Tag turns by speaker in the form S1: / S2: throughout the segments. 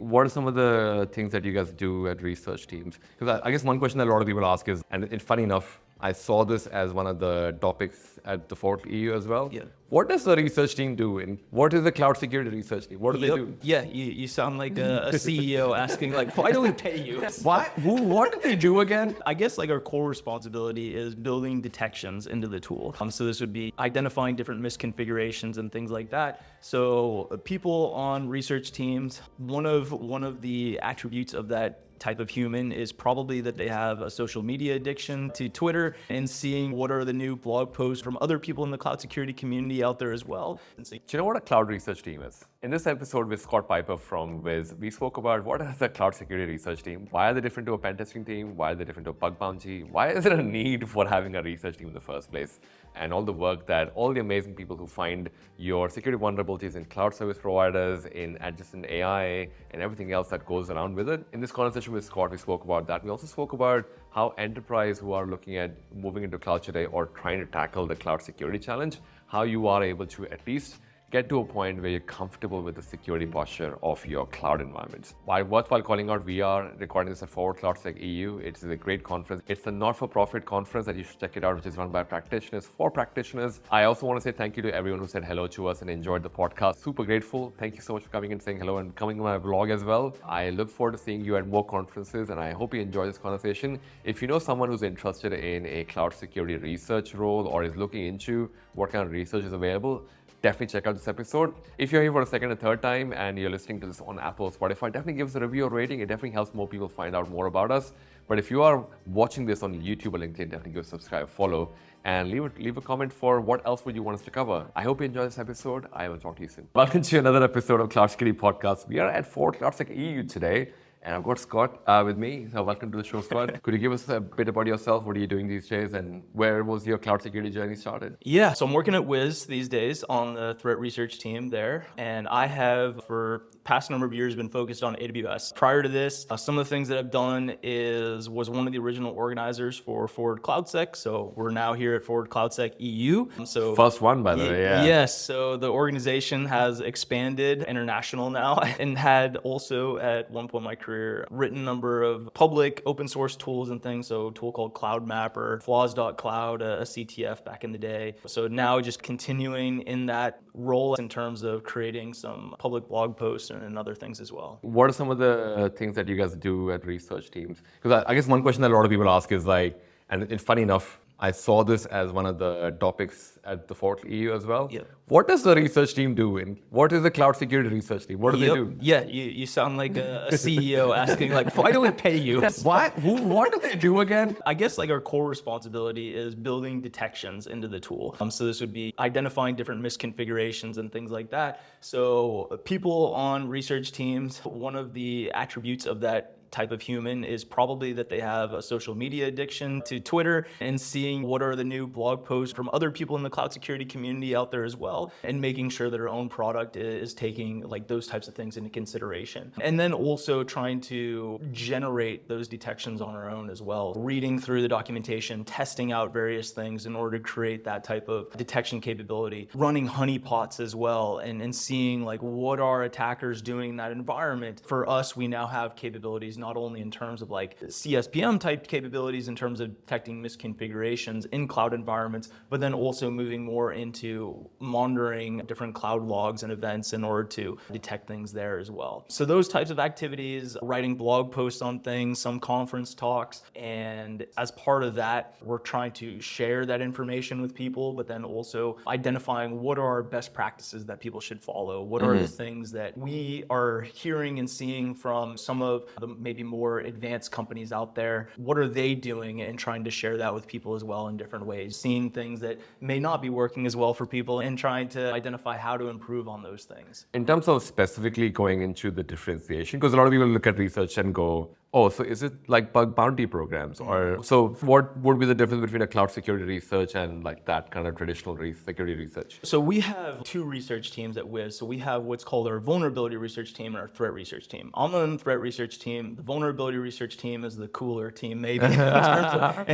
S1: what are some of the things that you guys do at research teams? Because I guess one question that a lot of people ask is, and it's funny enough, I saw this as one of the topics at the Fort EU as well.
S2: Yeah.
S1: What does the research team do? And what is the cloud security research team? What do they do?
S2: Yeah, you sound like a CEO asking like, why do we pay you?
S1: Why? What do they do again?
S2: I guess like our core responsibility is building detections into the tool. So this would be identifying different misconfigurations and things like that. So people on research teams, one of the attributes of that type of human is probably that they have a social media addiction to Twitter and seeing what are the new blog posts from other people in the cloud security community out there as well.
S1: Do you know what a cloud research team is? In this episode with Scott Piper from Wiz, we spoke about what is a cloud security research team, why are they different to a Pentesting team, why are they different to a bug bounty, why is there a need for having a research team in the first place, and all the work that all the amazing people who find your security vulnerabilities in cloud service providers, in adjacent AI, and everything else that goes around with it. In this conversation with Scott, we spoke about that. We also spoke about how enterprise who are looking at moving into cloud today or trying to tackle the cloud security challenge, how you are able to at least get to a point where you're comfortable with the security posture of your cloud environments. Why worthwhile calling out, we are recording this at Forward cloudsec EU. It's a great conference. It's a not-for-profit conference that you should check it out, which is run by practitioners for practitioners. I also want to say thank you to everyone who said hello to us and enjoyed the podcast. Super grateful. Thank you so much for coming and saying hello and coming on my vlog as well. I look forward to seeing you at more conferences, and I hope you enjoy this conversation. If you know someone who's interested in a cloud security research role or is looking into what kind of research is available, definitely check out this episode. If you're here for a second or third time and you're listening to this on Apple or Spotify, definitely give us a review or rating. It definitely helps more people find out more about us. But if you are watching this on YouTube or LinkedIn, definitely give a subscribe, follow, and leave a comment for what else would you want us to cover. I hope you enjoy this episode. I will talk to you soon. Welcome to another episode of Cloud Security Podcast. We are at Fort cloudsec EU today. And I've got Scott with me. So welcome to the show, Scott. Could you give us a bit about yourself? What are you doing these days? And where was your cloud security journey started?
S2: Yeah, so I'm working at Wiz these days on the threat research team there. And I have, for past number of years, been focused on AWS. Prior to this, some of the things that I've done was one of the original organizers for Forward cloudsec. So we're now here at Forward cloudsec EU. So
S1: first one, by the way, yeah.
S2: Yes, so the organization has expanded international now and had also at one point in my career written a number of public open source tools and things. So a tool called Cloud Mapper, flaws.cloud, a CTF back in the day. So now just continuing in that role in terms of creating some public blog posts and other things as well.
S1: What are some of the things that you guys do at research teams? Because I guess one question that a lot of people ask is like, and it's funny enough, I saw this as one of the topics at the Fort EU as well.
S2: Yeah.
S1: What does the research team do? And what is the cloud security research team? What do they do?
S2: Yeah, you sound like a CEO asking like, why do we pay you?
S1: Why? What do they do again?
S2: I guess like our core responsibility is building detections into the tool. So this would be identifying different misconfigurations and things like that. So people on research teams, one of the attributes of that type of human is probably that they have a social media addiction to Twitter and seeing what are the new blog posts from other people in the cloud security community out there as well, and making sure that our own product is taking like those types of things into consideration. And then also trying to generate those detections on our own as well, reading through the documentation, testing out various things in order to create that type of detection capability, running honeypots as well, and seeing like what are attackers doing in that environment. For us, we now have capabilities not only in terms of like CSPM type capabilities in terms of detecting misconfigurations in cloud environments, but then also moving more into monitoring different cloud logs and events in order to detect things there as well. So those types of activities, writing blog posts on things, some conference talks, and as part of that, we're trying to share that information with people, but then also identifying what are our best practices that people should follow, what are the things that we are hearing and seeing from some of the maybe more advanced companies out there. What are they doing, and trying to share that with people as well in different ways, seeing things that may not be working as well for people and trying to identify how to improve on those things.
S1: In terms of specifically going into the differentiation, because a lot of people look at research and go, Oh, so is it like bug bounty programs? Or so what would be the difference between a cloud security research and like that kind of traditional security research?
S2: So we have two research teams at Wiz. So we have what's called our vulnerability research team and our threat research team. I'm on the threat research team. The vulnerability research team is the cooler team, maybe in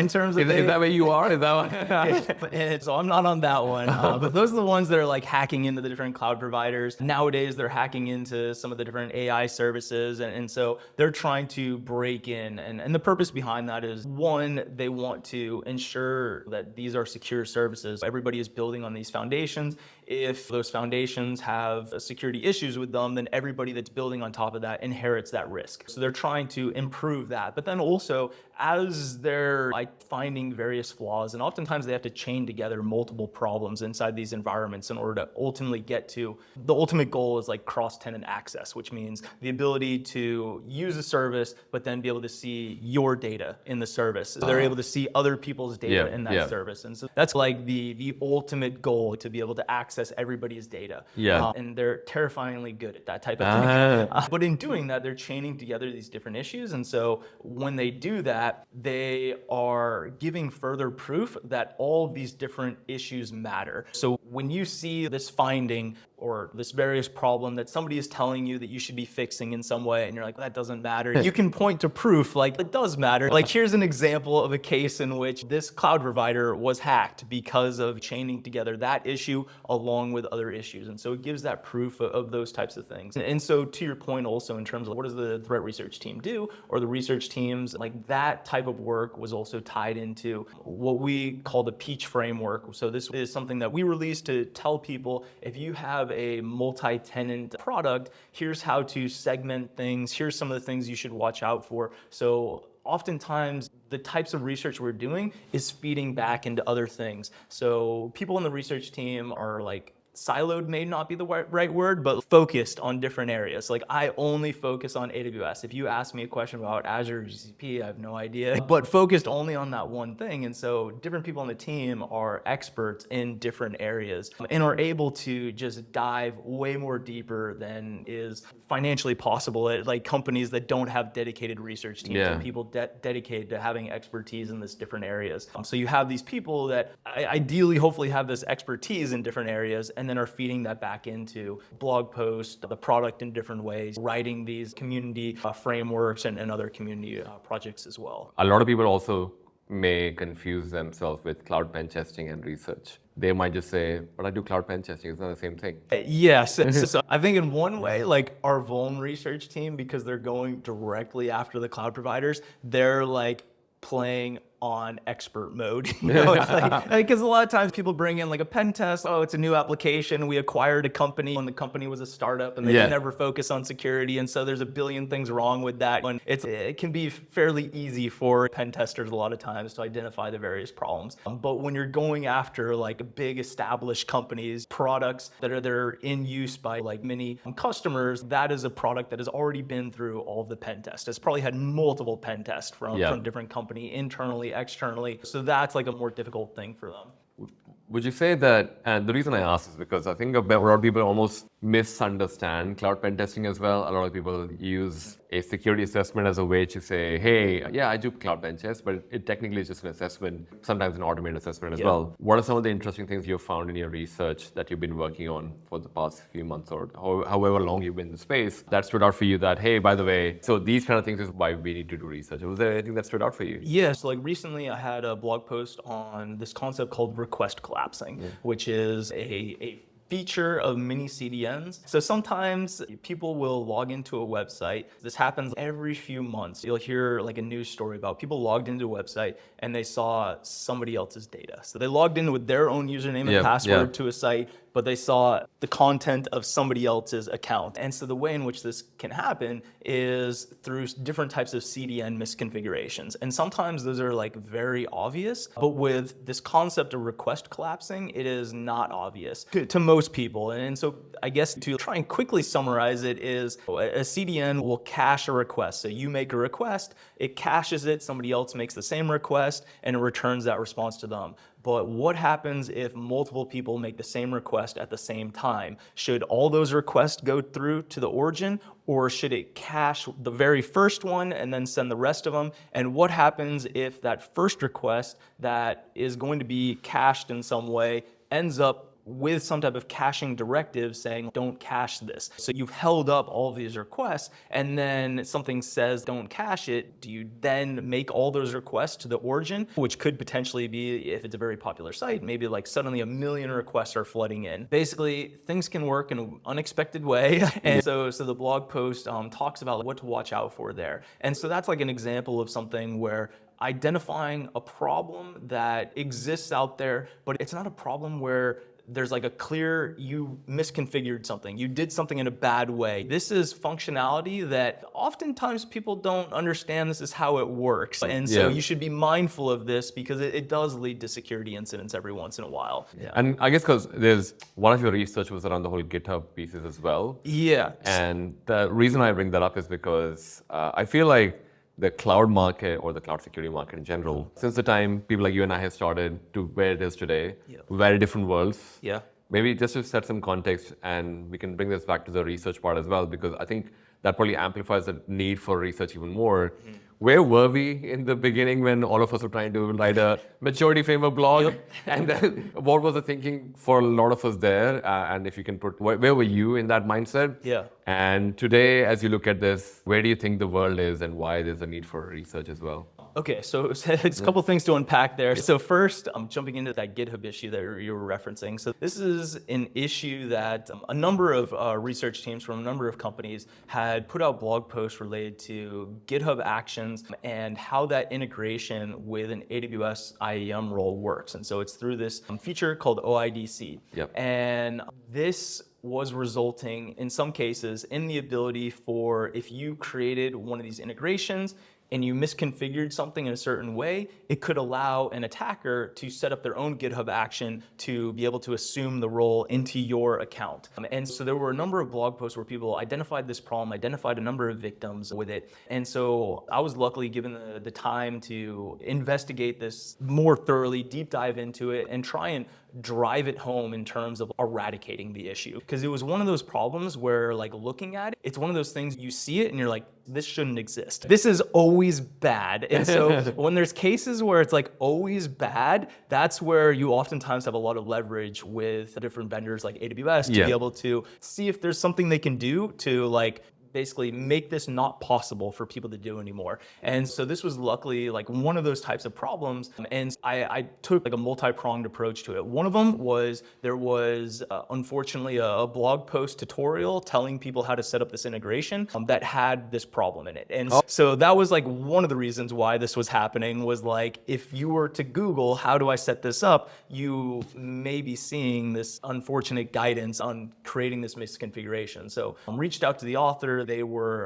S2: terms of
S1: Is that where you are? Is that
S2: and so I'm not on that one. But those are the ones that are like hacking into the different cloud providers. Nowadays, they're hacking into some of the different AI services. And so they're trying to break in. And the purpose behind that is, one, they want to ensure that these are secure services. Everybody is building on these foundations. If those foundations have security issues with them, then everybody that's building on top of that inherits that risk. So they're trying to improve that. But then also, as they're like finding various flaws, and oftentimes they have to chain together multiple problems inside these environments in order to ultimately get to the ultimate goal is like cross-tenant access, which means the ability to use a service, but then be able to see your data in the service. So they're able to see other people's data in that service. And so that's like the ultimate goal, to be able to access everybody's data. And they're terrifyingly good at that type of thing. But in doing that, they're chaining together these different issues. And so when they do that, they are giving further proof that all of these different issues matter. So when you see this finding or this various problem that somebody is telling you that you should be fixing in some way, and you're like, that doesn't matter, you can point to proof like it does matter. Like, here's an example of a case in which this cloud provider was hacked because of chaining together that issue along with other issues. And so it gives that proof of those types of things. And so to your point also, in terms of what does the threat research team do, or the research teams, like that type of work was also tied into what we call the Peach framework. So this is something that we released to tell people, if you have a multi-tenant product, here's how to segment things, here's some of the things you should watch out for. So oftentimes the types of research we're doing is feeding back into other things. So people in the research team are like siloed, may not be the right word, but focused on different areas. Like, I only focus on AWS. If you ask me a question about Azure or GCP, I have no idea, but focused only on that one thing. And so different people on the team are experts in different areas and are able to just dive way more deeper than is financially possible at like companies that don't have dedicated research teams and people dedicated to having expertise in these different areas. So you have these people that ideally, hopefully, have this expertise in different areas, and then are feeding that back into blog posts, the product in different ways, writing these community frameworks and other community projects as well.
S1: A lot of people also may confuse themselves with cloud pen testing and research. They might just say, but I do cloud pen testing, it's not the same thing.
S2: Yes. So I think in one way, like our Vuln research team, because they're going directly after the cloud providers, they're like playing on expert mode, you know, it's like, because a lot of times people bring in like a pen test. Oh, it's a new application. We acquired a company when the company was a startup, and they can never focus on security. And so there's a billion things wrong with that. And it can be fairly easy for pen testers a lot of times to identify the various problems. But when you're going after like big established companies, products that are in use by like many customers, that is a product that has already been through all of the pen tests. It's probably had multiple pen tests from different company, internally, externally. So that's like a more difficult thing for them.
S1: Would you say that, and the reason I ask is because I think a lot of people almost misunderstand cloud pen testing as well. A lot of people use a security assessment as a way to say, hey, yeah, I do cloud pen test, but it technically is just an assessment, sometimes an automated assessment as well. What are some of the interesting things you've found in your research that you've been working on for the past few months or however long you've been in the space that stood out for you that, hey, by the way, so these kind of things is why we need to do research? Was there anything that stood out for you?
S2: Yes, like recently I had a blog post on this concept called request collapsing, which is a feature of mini CDNs. So sometimes people will log into a website. This happens every few months. You'll hear like a news story about people logged into a website and they saw somebody else's data. So they logged in with their own username and password to a site, but they saw the content of somebody else's account. And so the way in which this can happen is through different types of CDN misconfigurations. And sometimes those are like very obvious, but with this concept of request collapsing, it is not obvious to most people. And so I guess to try and quickly summarize it is a CDN will cache a request. So you make a request, it caches it, somebody else makes the same request, and it returns that response to them. but what happens if multiple people make the same request at the same time? Should all those requests go through to the origin, or should it cache the very first one and then send the rest of them? And what happens if that first request that is going to be cached in some way ends up with some type of caching directive saying, don't cache this. So you've held up all of these requests, and then something says, don't cache it. Do you then make all those requests to the origin, which could potentially be, if it's a very popular site, maybe like suddenly 1 million requests are flooding in. Basically, things can work in an unexpected way. And so the blog post talks about what to watch out for there. And so that's like an example of something where identifying a problem that exists out there, but it's not a problem where there's like a clear, you misconfigured something, you did something in a bad way. This is functionality that oftentimes people don't understand this is how it works. And so you should be mindful of this because it does lead to security incidents every once in a while. Yeah.
S1: And I guess because there's one of your research was around the whole GitHub pieces as well.
S2: Yeah.
S1: And the reason I bring that up is because I feel like the cloud market or the cloud security market in general, since the time people like you and I have started to where it is today, very different worlds.
S2: Yeah.
S1: Maybe just to set some context, and we can bring this back to the research part as well, because I think that probably amplifies the need for research even more. Where were we in the beginning when all of us were trying to write a maturity framework blog? And then what was the thinking for a lot of us there? And if you can put, where were you in that mindset?
S2: Yeah.
S1: And today, as you look at this, where do you think the world is and why there's a need for research as well?
S2: Okay, so it's a couple things to unpack there. So first, I'm jumping into that GitHub issue that you were referencing. So this is an issue that a number of research teams from a number of companies had put out blog posts related to GitHub Actions and how that integration with an AWS IAM role works. And so it's through this feature called OIDC. And this was resulting in some cases in the ability for, if you created one of these integrations and you misconfigured something in a certain way, it could allow an attacker to set up their own GitHub action to be able to assume the role into your account. And so there were a number of blog posts where people identified this problem, identified a number of victims with it. And so I was luckily given the time to investigate this more thoroughly, deep dive into it, and try and drive it home in terms of eradicating the issue. Because it was one of those problems where, like, looking at it, it's one of those things you see it and you're like, this shouldn't exist. This is always bad. And so when there's cases where it's like always bad, that's where you oftentimes have a lot of leverage with different vendors like AWS to be able to see if there's something they can do to, like, basically make this not possible for people to do anymore. And so this was luckily like one of those types of problems. And I took like a multi-pronged approach to it. One of them was there was unfortunately a blog post tutorial telling people how to set up this integration that had this problem in it. And so that was like one of the reasons why this was happening, was like, if you were to Google, how do I set this up? You may be seeing this unfortunate guidance on creating this misconfiguration. So I reached out to the author. They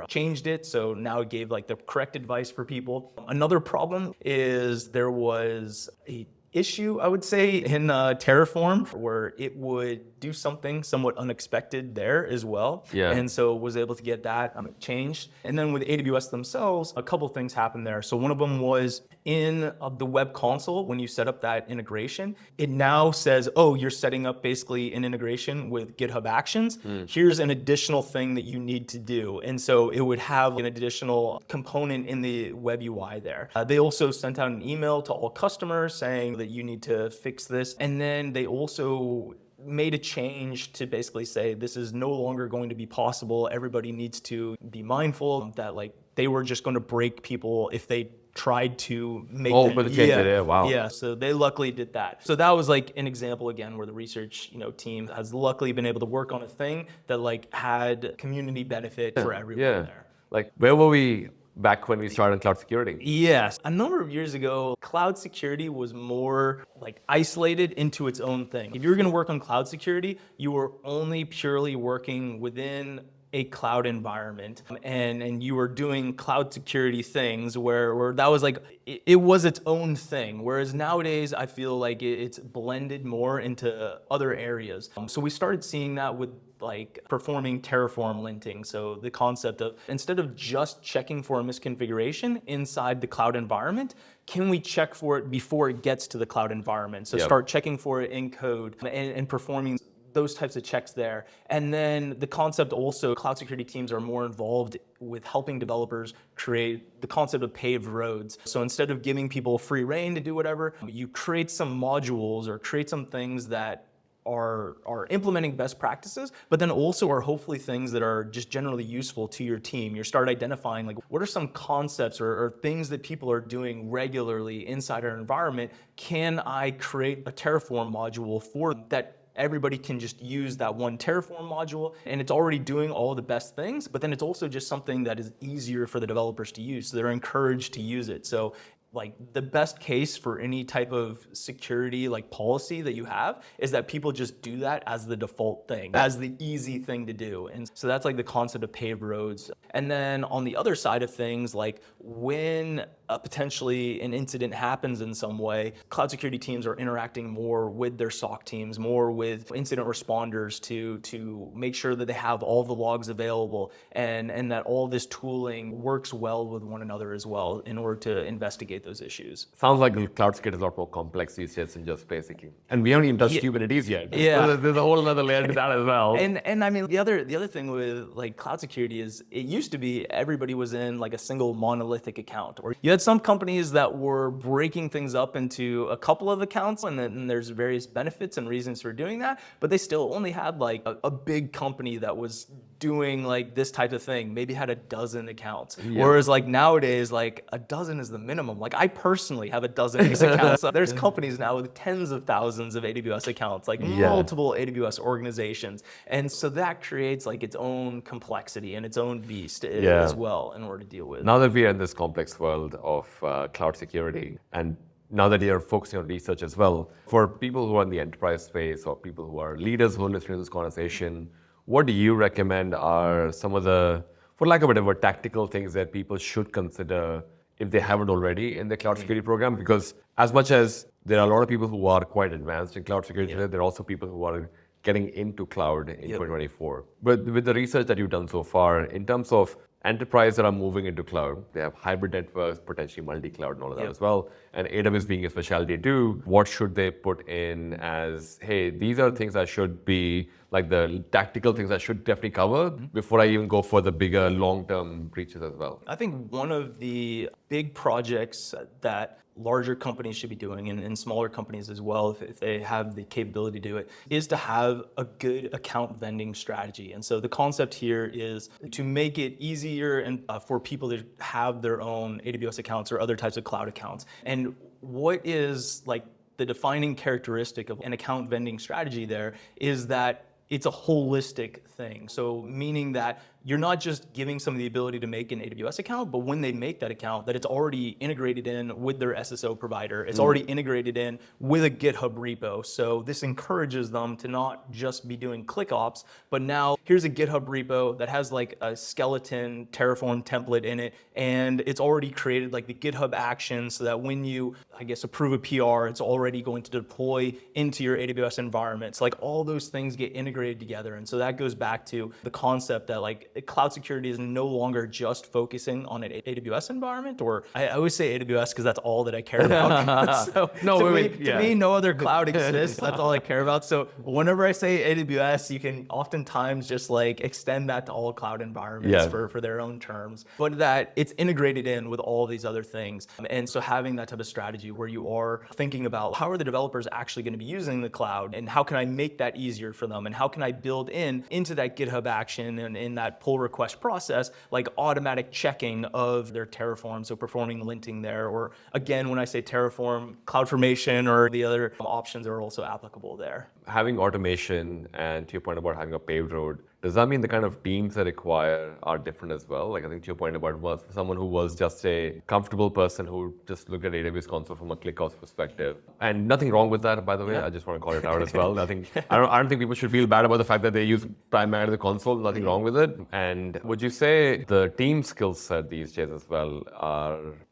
S2: changed it, so now it gave like the correct advice for people. Another problem is there was a issue, I would say, in Terraform where it would do something somewhat unexpected there as well. And so was able to get that changed. And then with AWS themselves, a couple things happened there. So one of them was in the web console, when you set up that integration, it now says, oh, you're setting up basically an integration with GitHub Actions. Here's an additional thing that you need to do. And so it would have an additional component in the web UI there. They also sent out an email to all customers saying that you need to fix this. And then they also made a change to basically say this is no longer going to be possible. Everybody needs to be mindful that, like, they were just going to break people if they tried to make so they luckily did that. So that was like an example again where the research team has luckily been able to work on a thing that like had community benefit for everyone there.
S1: Like, where were we back when we started on cloud security?
S2: Yes. A number of years ago, cloud security was more like isolated into its own thing. If you were going to work on cloud security, you were only purely working within a cloud environment, and you were doing cloud security things where that was like, it was its own thing. Whereas nowadays, I feel like it's blended more into other areas. So we started seeing that with like performing Terraform linting. So the concept of instead of just checking for a misconfiguration inside the cloud environment, can we check for it before it gets to the cloud environment? So start checking for it in code and performing those types of checks there. And then the concept also, cloud security teams are more involved with helping developers create the concept of paved roads. So instead of giving people free rein to do whatever, you create some modules or create some things that are implementing best practices, but then also are hopefully things that are just generally useful to your team. You start identifying like what are some concepts or things that people are doing regularly inside our environment. Can I create a Terraform module for that? Everybody can just use that one Terraform module and it's already doing all the best things, but then it's also just something that is easier for the developers to use. So they're encouraged to use it. So like the best case for any type of security like policy that you have is that people just do that as the default thing, as the easy thing to do. And so that's like the concept of paved roads. And then on the other side of things, like when potentially an incident happens in some way, cloud security teams are interacting more with their SOC teams, more with incident responders to make sure that they have all the logs available and that all this tooling works well with one another as well in order to investigate those issues.
S1: Sounds like cloud security is a lot more complex these days than just basically. And we haven't even touched Kubernetes yet.
S2: Yeah.
S1: So there's a whole other layer to that as well.
S2: And I mean, the other thing with like cloud security is it used to be everybody was in like a single monolithic account, or you had some companies that were breaking things up into a couple of accounts, and then there's various benefits and reasons for doing that, but they still only had like a big company that was doing like this type of thing, maybe had a dozen accounts. Whereas like nowadays, like a dozen is the minimum. Like I personally have a dozen of these accounts. There's companies now with tens of thousands of AWS accounts, like multiple AWS organizations. And so that creates like its own complexity and its own beast as well in order to deal with.
S1: Now that we are in this complex world of cloud security, and now that you're focusing on research as well, for people who are in the enterprise space or people who are leaders who are listening to this conversation, what do you recommend are some of the, for lack of a better word, tactical things that people should consider if they haven't already in their cloud security program? Because as much as there are a lot of people who are quite advanced in cloud security today, there are also people who are getting into cloud in 2024. But with the research that you've done so far, in terms of enterprise that are moving into cloud, they have hybrid networks, potentially multi-cloud and all of that as well, and AWS being a specialty too, what should they put in as, hey, these are things that should be like the tactical things I should definitely cover before I even go for the bigger long-term breaches as well?
S2: I think one of the big projects that larger companies should be doing, and smaller companies as well, if they have the capability to do it, is to have a good account vending strategy. And so the concept here is to make it easier and for people to have their own AWS accounts or other types of cloud accounts. And what is like the defining characteristic of an account vending strategy there is that it's a holistic thing. So meaning that you're not just giving somebody the ability to make an AWS account, but when they make that account, that it's already integrated in with their SSO provider. It's already integrated in with a GitHub repo. So this encourages them to not just be doing ClickOps, but now here's a GitHub repo that has like a skeleton Terraform template in it, and it's already created like the GitHub action so that when you, I guess, approve a PR, it's already going to deploy into your AWS environment. So like all those things get integrated together. And so that goes back to the concept that like cloud security is no longer just focusing on an AWS environment, or I always say AWS because that's all that I care about. So to me, no other cloud exists. That's all I care about. So whenever I say AWS, you can oftentimes just like extend that to all cloud environments for their own terms, but that it's integrated in with all these other things. And so having that type of strategy where you are thinking about how are the developers actually going to be using the cloud, and how can I make that easier for them, and how can I build into that GitHub action and in that pull request process, like automatic checking of their Terraform, so performing linting there, or again, when I say Terraform, CloudFormation or the other options are also applicable there.
S1: Having automation, and to your point about having a paved road, does that mean the kind of teams that require are different as well? Like I think to your point about was someone who was just a comfortable person who just looked at AWS console from a ClickOps perspective, and nothing wrong with that, by the way. I just want to call it out as well. I don't think people should feel bad about the fact that they use primarily the console. Nothing wrong with it. And would you say the team skill set these days as well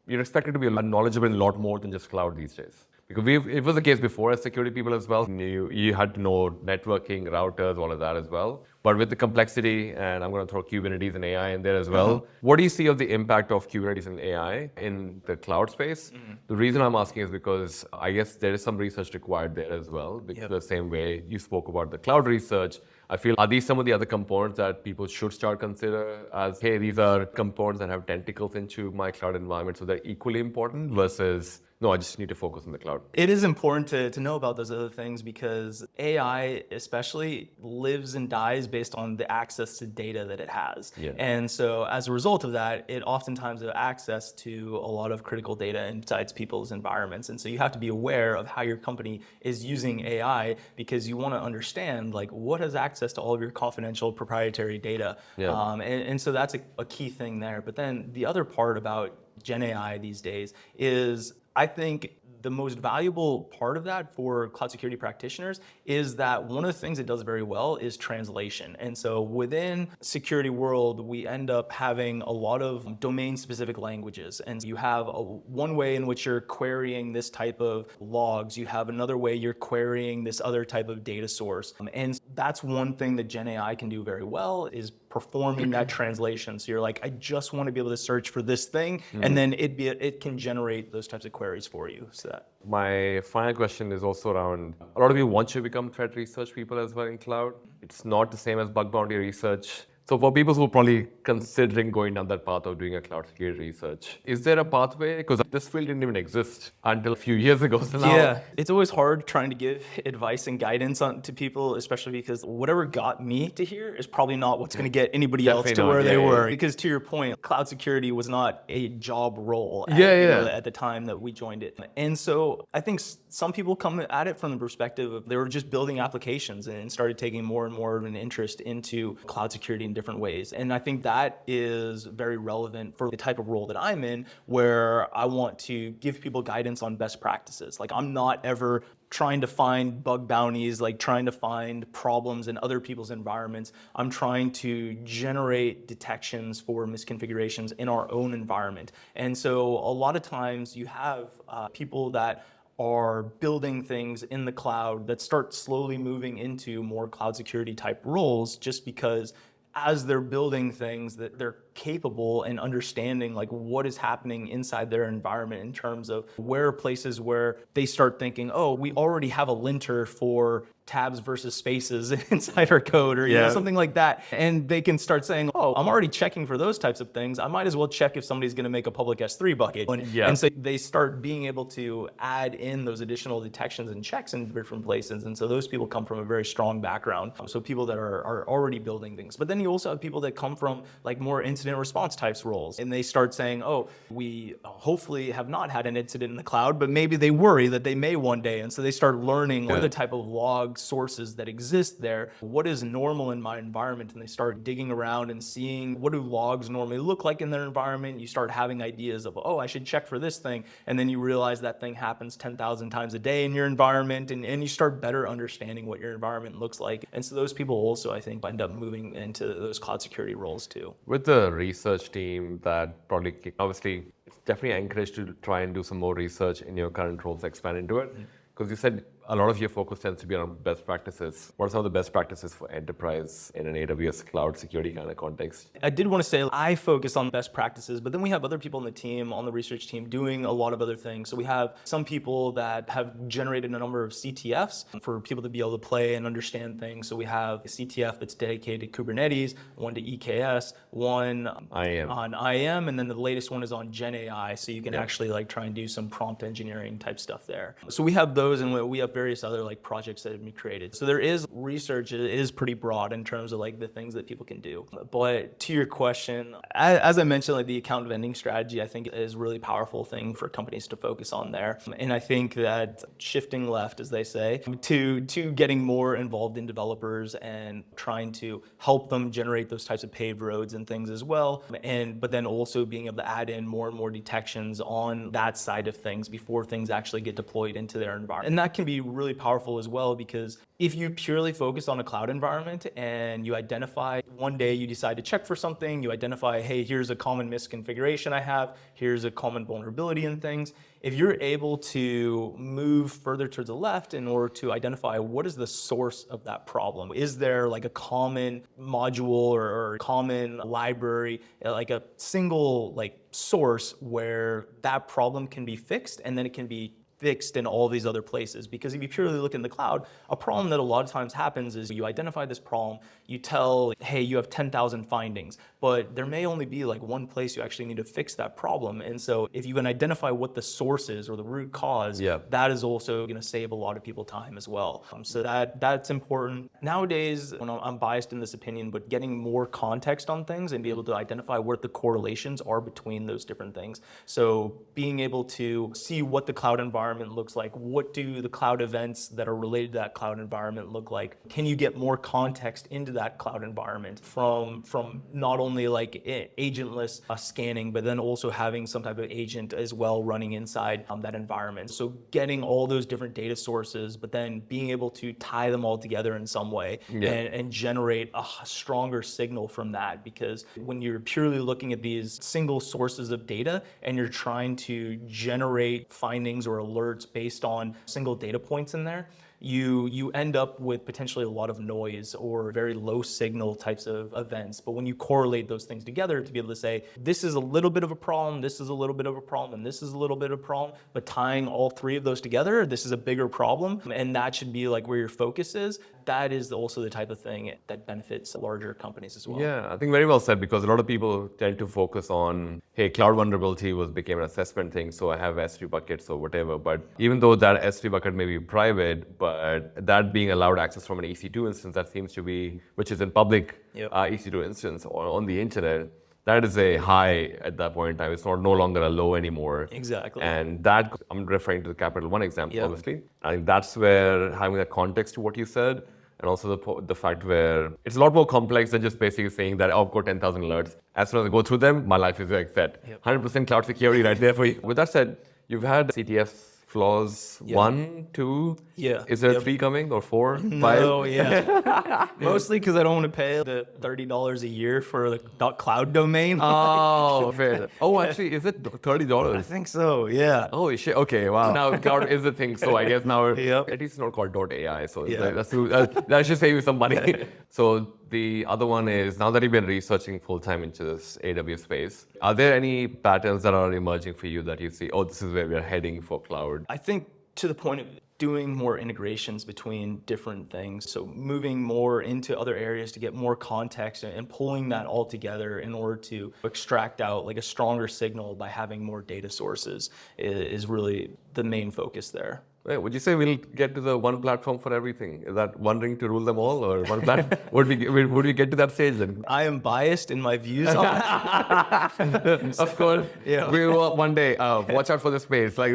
S1: you're expected to be knowledgeable in a lot more than just cloud these days? Because it was the case before as security people as well. You had to know networking, routers, all of that as well. But with the complexity, and I'm going to throw Kubernetes and AI in there as well, what do you see of the impact of Kubernetes and AI in the cloud space? The reason I'm asking is because I guess there is some research required there as well, because the same way you spoke about the cloud research. I feel, are these some of the other components that people should start consider as, hey, these are components that have tentacles into my cloud environment, so they're equally important versus, no, I just need to focus on the cloud.
S2: It is important to know about those other things because AI especially lives and dies based on the access to data that it has.
S1: Yeah.
S2: And so as a result of that, it oftentimes has access to a lot of critical data inside people's environments. And so you have to be aware of how your company is using AI because you want to understand like what has access to all of your confidential proprietary data.
S1: Yeah.
S2: And so that's a key thing there. But then the other part about Gen AI these days is I think the most valuable part of that for cloud security practitioners is that one of the things it does very well is translation. And so within security world, we end up having a lot of domain-specific languages. And you have one way in which you're querying this type of logs. You have another way you're querying this other type of data source. And that's one thing that Gen AI can do very well is performing that translation. So you're like, I just want to be able to search for this thing, and then it can generate those types of queries for you. So that.
S1: My final question is also around, a lot of you want to become threat research people as well in cloud. It's not the same as bug bounty research. So for people who are probably considering going down that path of doing a cloud security research, is there a pathway? Because this field didn't even exist until a few years ago. So now,
S2: yeah, it's always hard trying to give advice and guidance to people, especially because whatever got me to here is probably not what's going to get anybody else to where they were. Because to your point, cloud security was not a job role at the time that we joined it. And so I think some people come at it from the perspective of they were just building applications and started taking more and more of an interest into cloud security in different ways. And I think that is very relevant for the type of role that I'm in, where I want to give people guidance on best practices. Like I'm not ever trying to find bug bounties, like trying to find problems in other people's environments. I'm trying to generate detections for misconfigurations in our own environment. And so a lot of times you have people that are building things in the cloud that start slowly moving into more cloud security type roles just because as they're building things that they're capable and understanding like what is happening inside their environment in terms of where are places where they start thinking, oh, we already have a linter for tabs versus spaces inside our code or you know, something like that. And they can start saying, oh, I'm already checking for those types of things. I might as well check if somebody's going to make a public S3 bucket. And so they start being able to add in those additional detections and checks in different places. And so those people come from a very strong background. So people that are already building things. But then you also have people that come from like more incident response types roles. And they start saying, oh, we hopefully have not had an incident in the cloud, but maybe they worry that they may one day. And so they start learning what are the type of log sources that exist there, what is normal in my environment, and they start digging around and seeing what do logs normally look like in their environment. You start having ideas of, oh, I should check for this thing, and then you realize that thing happens 10,000 times a day in your environment, and you start better understanding what your environment looks like. And so those people also, I think, end up moving into those cloud security roles too.
S1: With the research team that probably, obviously, it's definitely encouraged to try and do some more research in your current roles, expand into it. Because you said a lot of your focus tends to be on best practices. What are some of the best practices for enterprise in an AWS cloud security kind of context?
S2: I did want to say I focus on best practices, but then we have other people on the team, on the research team, doing a lot of other things. So we have some people that have generated a number of CTFs for people to be able to play and understand things. So we have a CTF that's dedicated to Kubernetes, one to EKS, one on IAM, and then the latest one is on Gen AI. So you can actually like try and do some prompt engineering type stuff there. So we have those, and we have various other like projects that have been created. So there is research, it is pretty broad in terms of like the things that people can do. But to your question, as I mentioned, like the account vending strategy, I think is a really powerful thing for companies to focus on there. And I think that shifting left, as they say, to getting more involved in developers and trying to help them generate those types of paved roads and things as well. But then also being able to add in more and more detections on that side of things before things actually get deployed into their environment. And that can be really powerful as well, because if you purely focus on a cloud environment and you identify, one day you decide to check for something, you identify, hey, here's a common misconfiguration I have, here's a common vulnerability in things. If you're able to move further to the left in order to identify what is the source of that problem, is there like a common module or common library, like a single like source where that problem can be fixed, and then it can be fixed in all these other places. Because if you purely look in the cloud, a problem that a lot of times happens is you identify this problem, you tell, hey, you have 10,000 findings, but there may only be like one place you actually need to fix that problem. And so if you can identify what the source is or the root cause, that is also going to save a lot of people time as well. So that's important. Nowadays, I'm biased in this opinion, but getting more context on things and be able to identify what the correlations are between those different things. So being able to see what the cloud environment looks like, what do the cloud events that are related to that cloud environment look like? Can you get more context into that cloud environment from not only like agentless scanning, but then also having some type of agent as well running inside that environment. So getting all those different data sources, but then being able to tie them all together in some way and generate a stronger signal from that. Because when you're purely looking at these single sources of data and you're trying to generate findings or alerts based on single data points in there, you end up with potentially a lot of noise or very low signal types of events. But when you correlate those things together to be able to say, this is a little bit of a problem, this is a little bit of a problem, and this is a little bit of a problem, but tying all three of those together, this is a bigger problem, and that should be like where your focus is. That is also the type of thing that benefits larger companies as well.
S1: Yeah, I think very well said, because a lot of people tend to focus on, hey, cloud vulnerability became an assessment thing, so I have S3 buckets or whatever. But even though that S3 bucket may be private, but that being allowed access from an EC2 instance, that seems to be, which is in public EC2 instance or on the internet, that is a high at that point in time. It's no longer a low anymore.
S2: Exactly.
S1: And that, I'm referring to the Capital One example, obviously. I think that's where having that context to what you said, and also the fact where it's a lot more complex than just basically saying that, oh, I've got 10,000 alerts. As soon as I go through them, my life is like set. 100% cloud security right there for you. With that said, you've had CTF flaws 1, 2. Is there 3 coming or 4, 5?
S2: No, mostly because I don't want to pay the $30 a year for the .cloud domain.
S1: Oh, fair. Oh, actually, is it $30?
S2: I think so, yeah.
S1: Oh, shit. Okay, wow. Now cloud is the thing, so I guess now at least it's not called .ai, so that should save you some money. So the other one is, now that you've been researching full-time into this AWS space, are there any patterns that are emerging for you that you see, oh, this is where we're heading for cloud?
S2: I think to the point of doing more integrations between different things. So moving more into other areas to get more context and pulling that all together in order to extract out like a stronger signal by having more data sources is really the main focus there.
S1: Wait, would you say we'll get to the one platform for everything? Is that one ring to rule them all, or one platform? would we get to that stage then?
S2: I am biased in my views on that.
S1: Of course. We will one day. Watch out for the space. Like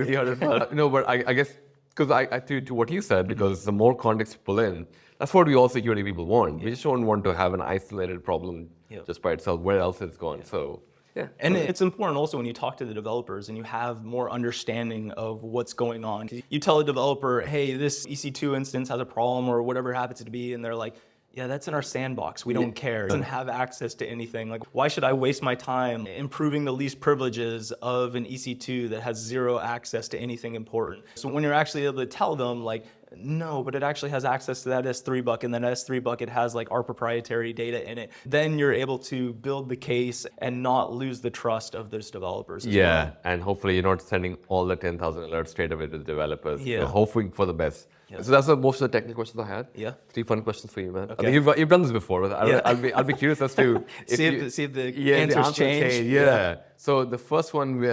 S1: no, but I guess because to what you said, because the more context you pull in, that's what we all security people want. We just don't want to have an isolated problem just by itself. Where else it's gone? So. Yeah.
S2: And it's important also when you talk to the developers and you have more understanding of what's going on. You tell a developer, hey, this EC2 instance has a problem or whatever it happens to be, and they're like, yeah, that's in our sandbox. We don't care. It doesn't have access to anything. Like, why should I waste my time improving the least privileges of an EC2 that has zero access to anything important? So when you're actually able to tell them, like, no, but it actually has access to that S3 bucket, and that S3 bucket has like our proprietary data in it, then you're able to build the case and not lose the trust of those developers as well.
S1: And hopefully you're not sending all the 10,000 alerts straight away to the developers. You're hoping for the best. So that's most of the technical questions I had. 3 fun questions for you, man.
S2: Okay.
S1: I think you've done this before. I'll be curious as to
S2: see if the answers change.
S1: So the first one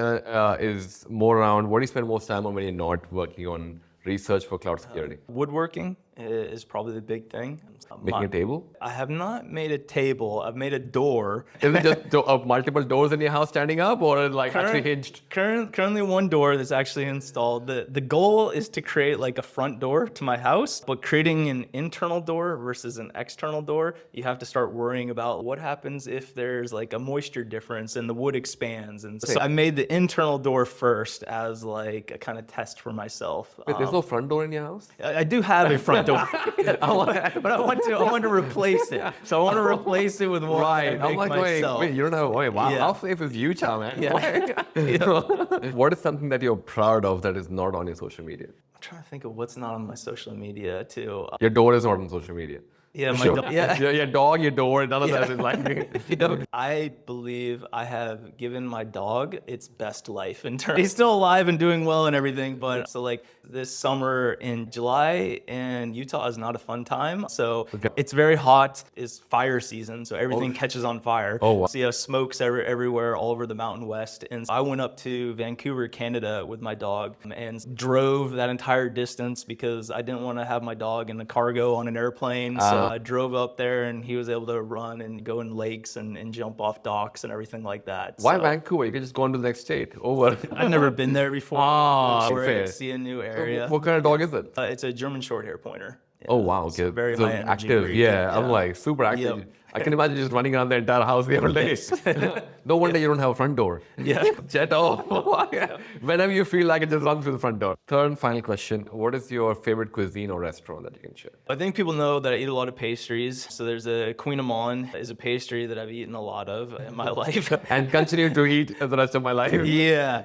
S1: is more around what do you spend most time on when you're not working on research for cloud security?
S2: Woodworking is probably the big thing.
S1: Making a table?
S2: I have not made a table. I've made a door.
S1: Is it just multiple doors in your house standing up, or like actually hinged?
S2: Currently one door that's actually installed. The goal is to create like a front door to my house, but creating an internal door versus an external door, you have to start worrying about what happens if there's like a moisture difference and the wood expands. And so I made the internal door first as like a kind of test for myself.
S1: Wait, there's no front door in your house?
S2: I do have a front door, but I want to replace it. So I want to replace it with one that I make myself.
S1: Wait, you don't have, wow, how safe is Utah, man? Yeah. What is something that you're proud of that is not on your social media?
S2: I'm trying to think of what's not on my social media too.
S1: Your door is not on social media.
S2: Yeah, my dog. Yeah,
S1: your dog, your door, none of that is like.
S2: I believe I have given my dog its best life in terms. He's still alive and doing well and everything, but so like this summer in July in Utah is not a fun time. So it's very hot. It's fire season, so everything catches on fire.
S1: Oh, wow.
S2: So you have smokes everywhere all over the Mountain West. And I went up to Vancouver, Canada with my dog and drove that entire distance because I didn't want to have my dog in the cargo on an airplane. So I drove up there and he was able to run and go in lakes and jump off docks and everything like that.
S1: Why Vancouver? You can just go on to the next state. Over.
S2: I've never been there before.
S1: Fair.
S2: See a new area.
S1: What kind of dog is it?
S2: It's a German short hair pointer. Yeah,
S1: Oh, wow. Okay.
S2: very
S1: So
S2: high energy
S1: active.
S2: breed.
S1: Yeah, I'm like super active.
S2: Yep.
S1: I can imagine just running around the entire house the other day. No wonder you don't have a front door.
S2: Yeah.
S1: Jet off. Whenever you feel like it, just run through the front door. Third and final question. What is your favorite cuisine or restaurant that you can share?
S2: I think people know that I eat a lot of pastries. So there's a Queen Amman is a pastry that I've eaten a lot of in my life.
S1: And continue to eat the rest of my life.
S2: Yeah.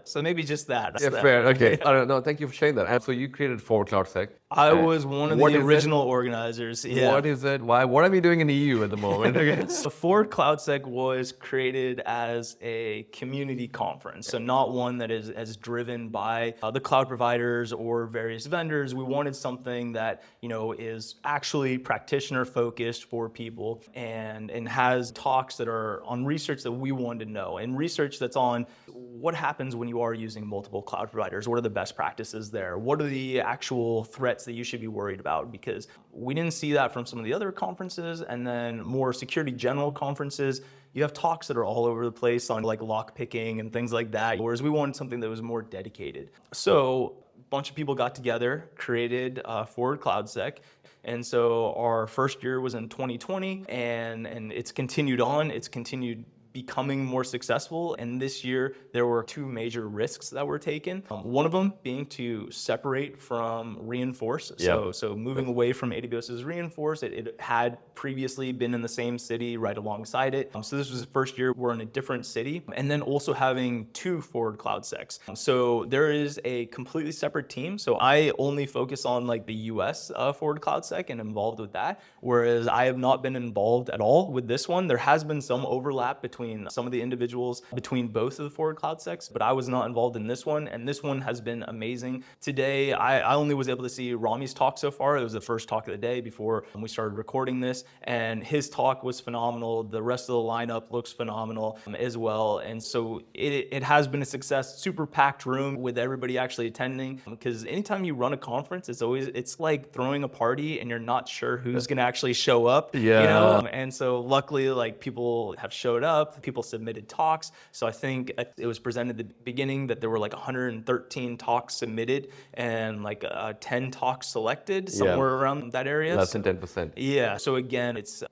S2: So maybe just that.
S1: Yeah, fair. Okay. All right. No, thank you for sharing that. And so you created Forward cloudsec.
S2: I was one of the original organizers. Yeah.
S1: What is it? Why? What are we doing in the EU at the moment?
S2: So Forward cloudsec was created as a community conference, so not one that is as driven by the cloud providers or various vendors. We wanted something that is actually practitioner focused for people and has talks that are on research that we wanted to know, and research that's on what happens when you are using multiple cloud providers. What are the best practices there? What are the actual threats that you should be worried about? Because we didn't see that from some of the other conferences, and then more security general conferences, you have talks that are all over the place on like lock picking and things like that, whereas we wanted something that was more dedicated. So a bunch of people got together, created Forward cloudsec. And so our first year was in 2020, and it's continued on. It's continued becoming more successful. And this year, there were two major risks that were taken. One of them being to separate from Reinforce. So moving away from AWS's Reinforce, it had previously been in the same city right alongside it. So this was the first year we're in a different city. And then also having two Forward cloudsecs. So there is a completely separate team. So I only focus on like the US Forward cloudsec and involved with that. Whereas I have not been involved at all with this one. There has been some overlap between some of the individuals between both of the Forward cloudsec, but I was not involved in this one, and this one has been amazing. Today, I only was able to see Rami's talk so far. It was the first talk of the day before we started recording this, and his talk was phenomenal. The rest of the lineup looks phenomenal as well, and so it has been a success. Super packed room with everybody actually attending, because anytime you run a conference, it's like throwing a party and you're not sure who's going to actually show up. And so luckily, like, people have showed up. People submitted talks. So I think it was presented at the beginning that there were like 113 talks submitted and like 10 talks selected, somewhere around that area.
S1: Less than 10%.
S2: Yeah. So again, it's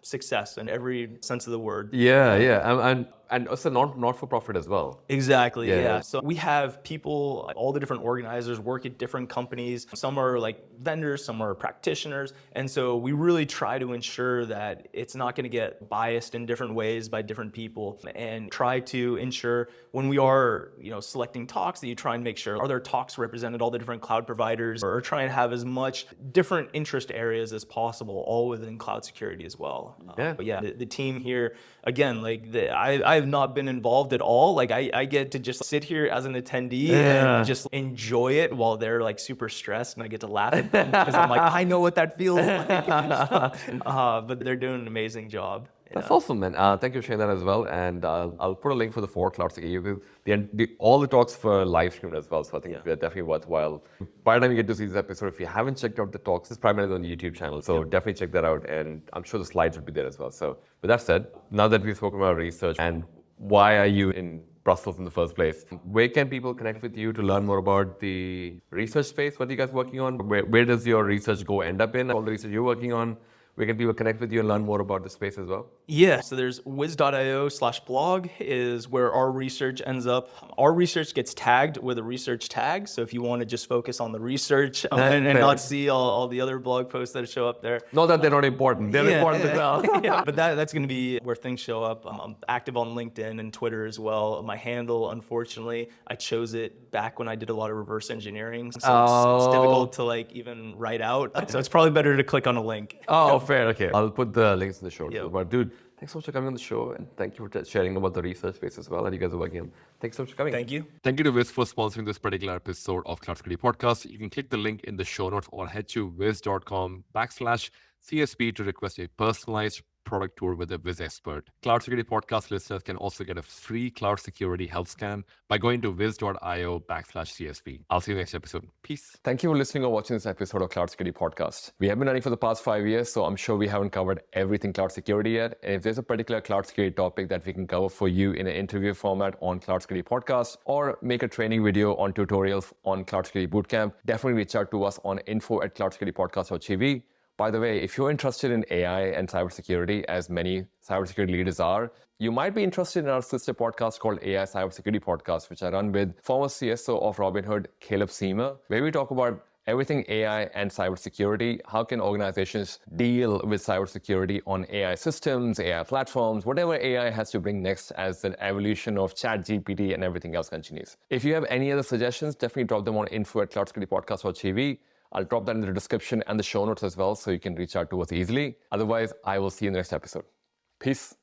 S2: success in every sense of the word.
S1: And also not-for-profit as well.
S2: Exactly, yeah. So we have people, all the different organizers work at different companies. Some are like vendors, some are practitioners. And so we really try to ensure that it's not going to get biased in different ways by different people, and try to ensure when we are, selecting talks, that you try and make sure, are there talks represented all the different cloud providers, or try and have as much different interest areas as possible, all within cloud security as well. But the team here, again, like I have not been involved at all. Like I get to just sit here as an attendee and just enjoy it while they're like super stressed, and I get to laugh because I'm like, I know what that feels like. But they're doing an amazing job.
S1: That's awesome, man. Thank you for sharing that as well. And I'll put a link for the 4 cloudsec. All the talks for live streamed as well. So I think they're definitely worthwhile. By the time you get to see this episode, if you haven't checked out the talks, it's primarily on the YouTube channel. So definitely check that out. And I'm sure the slides would be there as well. So with that said, now that we've spoken about research and why are you in Brussels in the first place, where can people connect with you to learn more about the research space? What are you guys working on? Where does your research go end up in? All the research you're working on? Where can people connect with you and learn more about the space as well?
S2: Yeah, so there's wiz.io/blog is where our research ends up. Our research gets tagged with a research tag. So if you want to just focus on the research and not see all the other blog posts that show up there.
S1: Not that they're not important. They're important as well.
S2: Yeah, but that's going to be where things show up. I'm active on LinkedIn and Twitter as well. My handle, unfortunately, I chose it back when I did a lot of reverse engineering. So it's difficult to like even write out. So it's probably better to click on a link.
S1: Oh, fair. Okay. I'll put the links in the show notes.
S2: Yeah.
S1: But dude, thanks so much for coming on the show, and thank you for sharing about the research space as well that you guys are working on. Thanks so much for coming.
S2: Thank you.
S1: Thank you to Wiz for sponsoring this particular episode of Cloud Security Podcast. You can click the link in the show notes or head to wiz.com/CSP to request a personalized product tour with a Wiz expert. Cloud Security Podcast listeners can also get a free cloud security health scan by going to wiz.io/CSP. I'll see you next episode. Peace. Thank you for listening or watching this episode of Cloud Security Podcast. We have been running for the past 5 years, so I'm sure we haven't covered everything cloud security yet. And if there's a particular cloud security topic that we can cover for you in an interview format on Cloud Security Podcast, or make a training video on tutorials on Cloud Security Bootcamp, definitely reach out to us on info@cloudsecuritypodcast.tv. By the way, if you're interested in AI and cybersecurity, as many cybersecurity leaders are, you might be interested in our sister podcast called AI Cybersecurity Podcast, which I run with former CSO of Robinhood, Caleb Seamer, where we talk about everything AI and cybersecurity. How can organizations deal with cybersecurity on AI systems, AI platforms, whatever AI has to bring next as an evolution of ChatGPT and everything else continues. If you have any other suggestions, definitely drop them on info@cloudsecuritypodcast.tv. I'll drop that in the description and the show notes as well, so you can reach out to us easily. Otherwise, I will see you in the next episode. Peace.